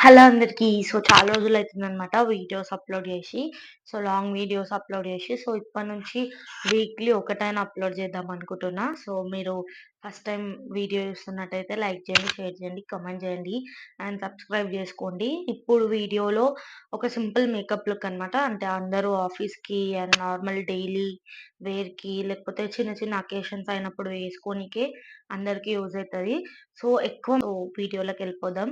Hello అందరికీ. చాలా రోజులైతుందనమాట videos upload జేసి. Long videos upload జేసి. ఇప్పటి నుంచి వీక్లీ ఒకటైనా అప్‌లోడ్ చేద్దాం అనుకుంటున్నా. మీరు ఫస్ట్ టైమ్ వీడియో చూస్తున్నట్టయితే లైక్ చేయండి, షేర్ చేయండి, కామెంట్ చేయండి అండ్ సబ్స్క్రైబ్ జేసుకోండి. ఇప్పుడు వీడియోలో ఒక సింపుల్ మేకప్ లుక్ అనమాట. అంటే అందరూ ఆఫీస్‌కి అండ్ నార్మల్ డైలీ వేర్‌కి లేకపోతే చిన్న చిన్న అకేషన్స్ అయినప్పుడు వేసుకోనీకే అందరికి యూజ్ అయితది. ఎక్కువ వీడియోలోకెళ్ళిపోదాం.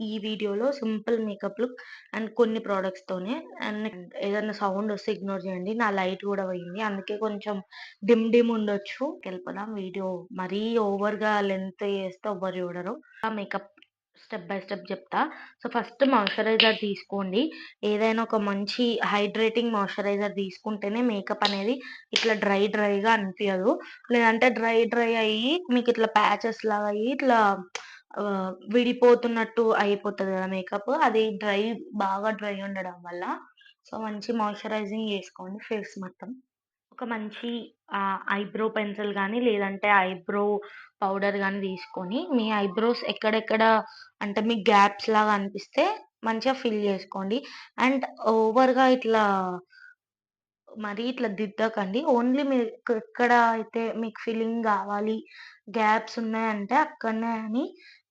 ఈ వీడియోలో సింపుల్ మేకప్ లుక్ అండ్ కొన్ని ప్రొడక్ట్స్ తోనే అండ్ ఏదైనా సౌండ్ వస్తే ఇగ్నోర్ చేయండి. నా లైట్ కూడా పోయింది. అందుకే కొంచెం డిమ్ డిమ్ ఉండొచ్చు. వెళ్ళిపోదాం. వీడియో మరీ ఓవర్‌గా లెంత్ చేస్తే ఎవ్వరు చూడరు. ఆ మేకప్ స్టెప్ బై స్టెప్ చెప్తా. ఫస్ట్ మాయిశ్చరైజర్ తీసుకోండి. ఏదైనా ఒక మంచి హైడ్రేటింగ్ మాయిశ్చరైజర్ తీసుకుంటేనే మేకప్ అనేది ఇట్లా డ్రై డ్రైగా అనిపియదు. లేదంటే డ్రై డ్రై అయ్యి మీకు ఇట్లా ప్యాచెస్ లాగా అయ్యి ఇట్లా విడిపోతున్నట్టు అయిపోతది గదా మేకప్. అది బాగా డ్రై ఉండడం వల్ల. మంచి మాయిశ్చరైజింగ్ చేసుకోండి ఫేస్ మొత్తం. ఒక మంచి ఐబ్రో పెన్సిల్ గానీ, లేదంటే ఐబ్రో పౌడర్ గానీ తీసుకొని, మీ ఐబ్రోస్ ఎక్కడెక్కడ అంటే మీకు గ్యాప్స్ లాగా అనిపిస్తే మంచిగా ఫిల్ చేసుకోండి. అండ్ ఓవర్‌గా ఇట్లా మరీ ఇట్లా దిద్దకండి. ఓన్లీ మీకు ఎక్కడ అయితే మీకు ఫిల్లింగ్ గావాలి, గ్యాప్స్ ఉన్నాయంటే అక్కడనే అని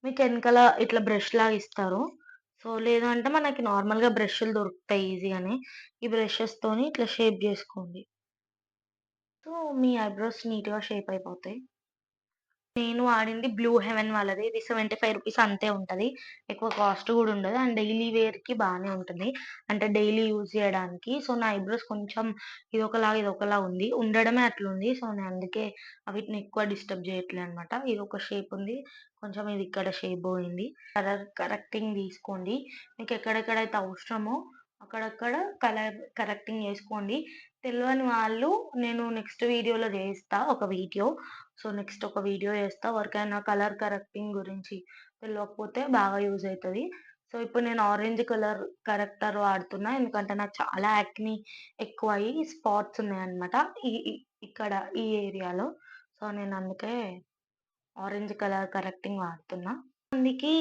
మీకు ఎనకాల ఇట్లా బ్రష్‌లాగా ఇస్తారు. లేదు అంటే మనకి నార్మల్‌గా బ్రష్‌లు దొరుకుతాయి ఈజీగానే. ఈ బ్రషెస్‌తోని ఇట్లా షేప్ జేసుకోండి. మీ ఐబ్రోస్ నీట్‌గా షేప్ అయిపోతాయి. నేను వాడింది బ్లూ హెవెన్ వాళ్ళది. ఇది రూ. 75 అంతే ఉంటది. ఎక్కువ కాస్ట్ గూడా ఉండదు. అండ్ డైలీ వేర్‌కి బానే ఉంటుంది. అంటే డైలీ యూజ్ చేయడానికి. నా ఐబ్రోస్ కొంచెం ఇదొకలా ఉంది. ఉండడమే అట్లుంది. నేను అందుకే వీటిని ఎక్కువ డిస్టర్బ్ చేయట్లే అనమాట. ఇదొక షేప్ ఉంది. కొంచెం ఇది ఇక్కడ షేప్ పోయింది. కలర్ కరెక్టింగ్ తీసుకోండి. మీకు ఎక్కడెక్కడైతే అవసరమో అక్కడక్కడ కలర్ కరెక్టింగ్ చేసుకోండి. తెలవని వాళ్ళు నేను నెక్స్ట్ వీడియోలో చేస్తా ఒక వీడియో. నెక్స్ట్ ఒక వీడియో చేస్తా. ఎవరికైనా కలర్ కరెక్టింగ్ గురించి తెలవకపోతే బాగా యూజ్ అయితది. ఇప్పుడు నేను ఆరెంజ్ కలర్ కరెక్టర్ వాడుతున్నా. ఎందుకంటే నాకు చాలా యాక్ని ఎక్కువయ్యి స్పాట్స్ ఉన్నాయన్నమాట. ఈ ఈ ఇక్కడ ఈ ఏరియాలో. నేను అందుకే ఆరెంజ్ కలర్ కరెక్టింగ్ వాడుతున్నా. మందికి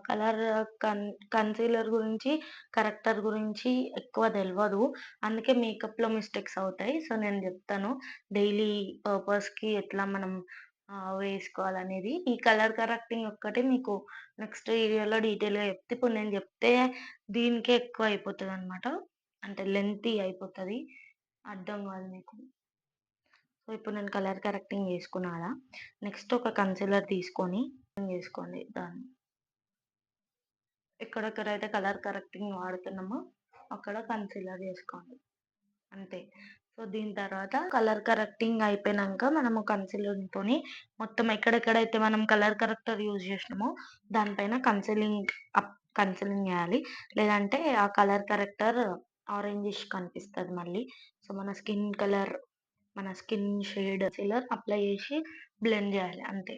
కలర్ కన్ కన్సీలర్ గురించి, కరెక్టర్ గురించి ఎక్కువ తెలవదు. అందుకే మేకప్‌లో మిస్టేక్స్ అవుతాయి. నేను జెప్తాను. డైలీ పర్పస్‌కి ఎట్లా మనం వేసుకోవాలనేది. ఈ కలర్ కరెక్టింగ్ ఒక్కటే మీకు నెక్స్ట్ వీడియోలో డీటెయిల్‌గా చెప్తే, ఇప్పుడు నేను చెప్తే దీనికే ఎక్కువ అయిపోతదనమాట. అంటే లెంతీ అయిపోతది. అర్థం గాదు మీకు. ఇప్పుడు నేను కలర్ కరెక్టింగ్ చేసుకున్నా గదా! నెక్స్ట్ ఒక కన్సీలర్ తీసుకొని చేసుకోండి దాన్ని. ఎక్కడెక్కడైతే కలర్ కరెక్టింగ్ వాడుతున్నామో అక్కడ కన్సీలర్ చేసుకోండి. అంతే. దీని తర్వాత కలర్ కరెక్టింగ్ అయిపోయినంక మనము కన్సీలర్‌తోని మొత్తం ఎక్కడెక్కడైతే మనం కలర్ కరెక్టర్ యూజ్ చేసినామో దానిపైన కన్సీలింగ్ చేయాలి. లేదంటే ఆ కలర్ కరెక్టర్ ఆరెంజిష్ కనిపిస్తది మళ్ళీ. మన స్కిన్ షేడ్ కన్సీలర్ అప్లై చేసి బ్లెండ్ చేయాలి అంతే.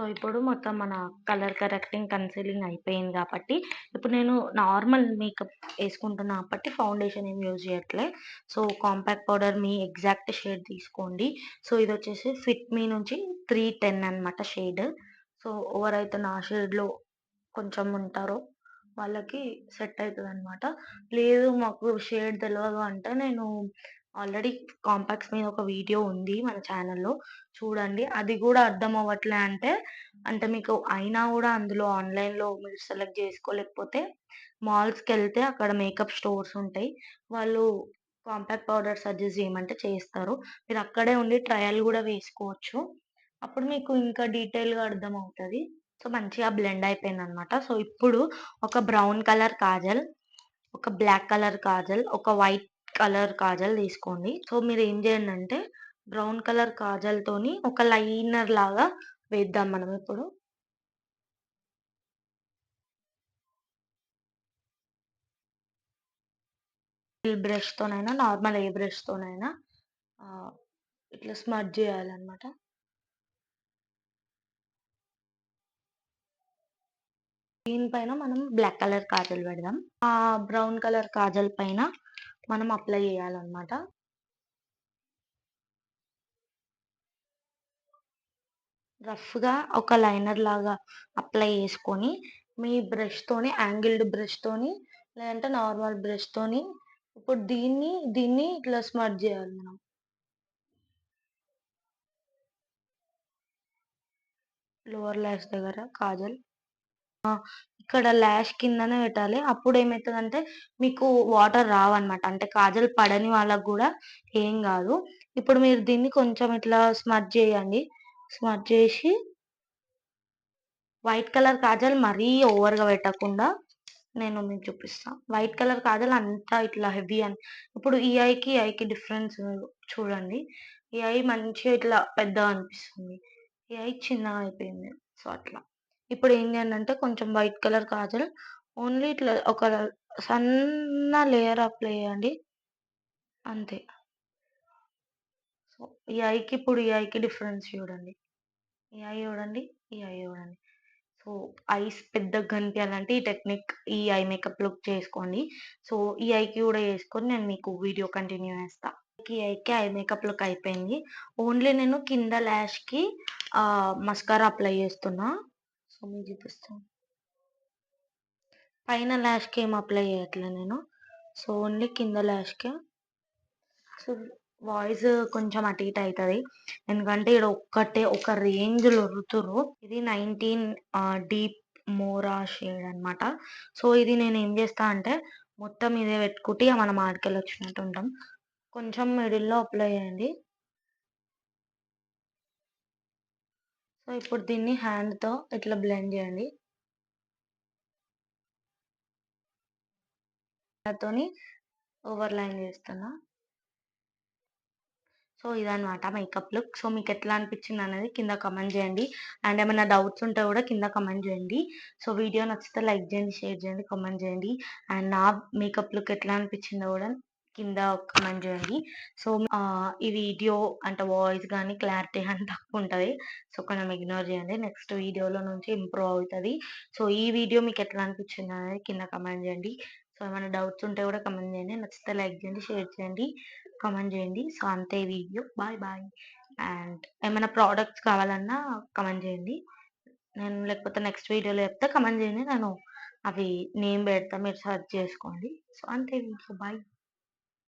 ఇప్పుడు మొత్తం మన కలర్ కరెక్టింగ్, కన్సీలింగ్ అయిపోయింది కాబట్టి, ఇప్పుడు నేను నార్మల్ మేకప్ యేసుకుంటున్నా కాబట్టి ఫౌండేషన్ ఏమి యూజ్ చేయట్లే. కాంపాక్ట్ పౌడర్ మీ ఎగ్జాక్ట్ షేడ్ తీసుకోండి. ఇదొచ్చేసి ఫిట్ మీ నుంచి 310 అనమాట షేడ్. ఎవరైతే నా షేడ్‌లో కొంచెం ఉంటారో వాళ్ళకి సెట్ అయితదనమాట. లేదు మాకు షేడ్ తెలవదు అంటే నేను ఆల్రెడీ కాంపాక్ట్స్ మీద ఒక వీడియో ఉంది మన ఛానల్‌లో చూడండి. అది గూడా అర్థం అవ్వట్లే అంటే మీకు అయినా గూడా అందులో ఆన్‌లైన్‌లో మీరు సెలెక్ట్ జేసుకోలేకపోతే మాల్స్‌కెళ్తే అక్కడ మేకప్ స్టోర్స్ ఉంటాయి. వాళ్ళు కాంపాక్ట్ పౌడర్ సజెస్ట్ జేయమంటే చేస్తారు. మీరు అక్కడే ఉండి ట్రయల్ గూడా వేసుకోవచ్చు. అప్పుడు మీకు ఇంకా డీటెయిల్‌గా అర్థమవుతది. మంచిగా బ్లెండ్ అయిపోయిందనమాట. ఇప్పుడు ఒక బ్రౌన్ కలర్ కాజల్, ఒక బ్లాక్ కలర్ కాజల్, ఒక వైట్ కలర్ కాజల్ తీసుకోండి. మీరేం చేయండంటే బ్రౌన్ కలర్ కాజల్‌తోని ఒక లైనర్ లాగా వేద్దాం మనం ఇప్పుడు. బ్రష్‌తోనైనా నార్మల్ ఏ బ్రష్‌తోనైనా ఆహ్, ఇట్లా స్మడ్జ్ చేయాలనమాట. 'దీని పైన మనం బ్లాక్ కలర్ కాజల్ పెడదాం. బ్రౌన్ కలర్ కాజల్ పైన మనం అప్లై చేయాలనమాట. రఫ్‌గా ఒక లైనర్ లాగా అప్లై చేసుకొని, మీ బ్రష్‌తోని యాంగిల్డ్ బ్రష్‌తోని లేదంటే నార్మల్ బ్రష్‌తోని ఇప్పుడు దీన్ని ఇట్లా స్మడ్జ్ చేయాలి మనం. లోవర్ లాష్ దగ్గర కాజల్. ఆ! ఇక్కడ లాష్ కిందనే పెట్టాలి. అప్పుడేమైతదంటే మీకు వాటర్ రావన్నమాట. అంటే కాజల్ పడని వాళ్ళకి గూడా ఏం గాదు. ఇప్పుడు మీరు దీన్ని కొంచెం ఇట్లా స్మడ్జ్ చేయండి. స్మడ్జ్ చేసి వైట్ కలర్ కాజల్ మరీ ఓవర్‌గా పెట్టకుండా నేను మీకు చూపిస్తా. వైట్ కలర్ కాజల్ అంతా ఇట్లా హెవీ ఇప్పుడు ఈ ఐకి డిఫరెన్స్ చూడండి. ఈ ఐ మంచిగా ఇట్లా పెద్దగా అనిపిస్తుంది. ఈ ఐ చిన్నగా అయిపోయింది. సో, అట్లా. ఇప్పుడు ఏం చేయండంటే కొంచెం వైట్ కలర్ కాజల్ ఓన్లీ ఇట్లా ఒక సన్న లేయర్ అప్లై చేయండి. అంతే. సో, ఈ ఐకి డిఫరెన్స్ చూడండి. ఈ ఐ చూడండి. ఈ ఐ చూడండి. సో, ఐస్ పెద్దగా కనిపియాలంటే ఈ టెక్నిక్ ఈ ఐ మేకప్ లుక్ చేసుకోండి. సో, ఈ ఐకి కూడా చేసుకొని నేను మీకు వీడియో కంటిన్యూ చేస్తా. ఈ ఐకి ఐ మేకప్ లుక్ అయిపోయింది. ఓన్లీ నేను కింద లాష్‌కి మస్కారా అప్లై చేస్తున్నా. సో, మీకు చూపిస్తాను. పైన లాష్‌కి ఏం అప్లై చేయట్లే నేను. సో, ఓన్లీ కింద లాష్‌కే. సో, వాయిస్ కొంచెం అటు ఇటు అయితది. ఎందుకంటే ఈడ ఒక్కటే ఒక రేంజ్‌లో ఒర్రుతుర్రు. ఇది 19 డీప్ మోరా షేడ్ అన్నమాట. సో, ఇది నేనేం చేస్తా అంటే మొత్తం ఇదే పెట్టుకుంటే ఇగ మనం ఆడికెళ్ళొచ్చినట్టు ఉంటాం. కొంచెం మిడిల్‌లో అప్లై చేయండి. సో, ఇప్పుడు దీన్ని హ్యాండ్‌తో ఇట్లా బ్లెండ్ చేయండి. దాంతోని ఓవర్‌లైన్ చేస్తున్నా. సో, ఇదనమాట మేకప్ లుక్. సో, మీకెట్లా అనిపిచ్చిందనేది కింద కామెంట్ జేయండి. అండ్ ఏమైనా డౌట్స్ ఉంటే గూడా కింద కామెంట్ జేయండి. సో, వీడియో నచ్చితే లైక్ జేయండి, షేర్ జేయండి, కామెంట్ జేయండి. అండ్ నా మేకప్ లుక్ ఎట్లా అనిపిచ్చిందో గూడా కింద కామెంట్ జేయండి. సో, ఈ వీడియో అంటే వాయిస్ గానీ, క్లారిటీ గానీ తక్కువుంటది. సో, కొంచెం ఇగ్నోర్ జేయండి. నెక్స్ట్ వీడియోలో నుంచి ఇంప్రూవ్ అవుతది. సో, ఈ వీడియో మీకెట్లా అనిపిచ్చిందనేది కింద కామెంట్ జేయండి. సో, ఏమైనా డౌట్స్ ఉంటే గూడా కామెంట్ జేయండి. నచ్చితే లైక్ జేయండి, షేర్ చేయండి. కామెంట్ జేయండి. సో, అంతే వీడియో. Bye bye. అండ్ ఏమైనా ప్రొడక్ట్స్ కావాలన్నా కామెంట్ జేయండి. నేను లేకపోతే నెక్స్ట్ వీడియోలో చెప్తా కామెంట్ జేయండి. నేను అవి నేమ్ బెడతా. మీరు సెర్చ్ జేసుకోండి. సో, అంతే వీడియో. బాయ్.